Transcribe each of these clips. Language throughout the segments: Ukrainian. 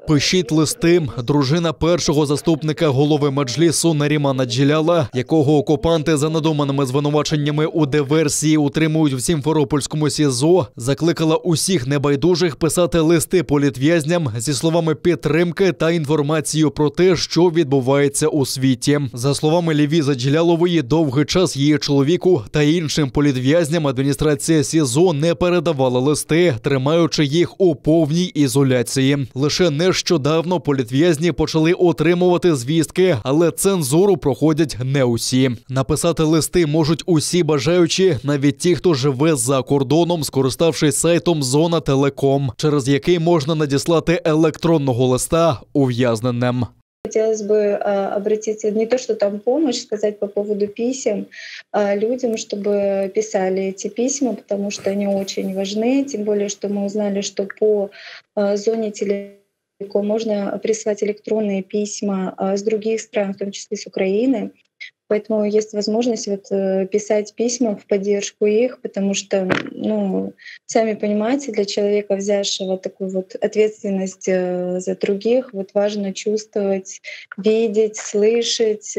Пишіть листи. Дружина першого заступника голови Меджлісу Нарімана Джеляла, якого окупанти за надуманими звинуваченнями у диверсії утримують в Сімферопольському СІЗО, закликала усіх небайдужих писати листи політв'язням зі словами підтримки та інформацією про те, що відбувається у світі. За словами Лівіза Джелялової, довгий час її чоловіку та іншим політв'язням адміністрація СІЗО не передавала листи, тримаючи їх у повній ізоляції. Лише нещодавно політв'язні почали отримувати звістки, але цензуру проходять не усі. Написати листи можуть усі бажаючі, навіть ті, хто живе за кордоном, скориставшись сайтом Зона Телеком, через який можна надіслати електронного листа ув'язненим. Хотелось бы обратиться не то, что там помощь, сказать по поводу писем людям, чтобы писали эти письма, потому что они очень важны, тем более, что мы узнали, что по Зоне Телеком можно присылать электронные письма с других стран, в том числе с Украины. Поэтому есть возможность писать письма в поддержку их, потому что, сами понимаете, для человека, взявшего такую ответственность за других, важно чувствовать, видеть, слышать,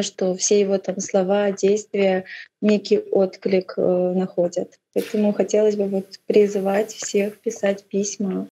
что все его слова, действия некий отклик находят. Поэтому хотелось бы призывать всех писать письма.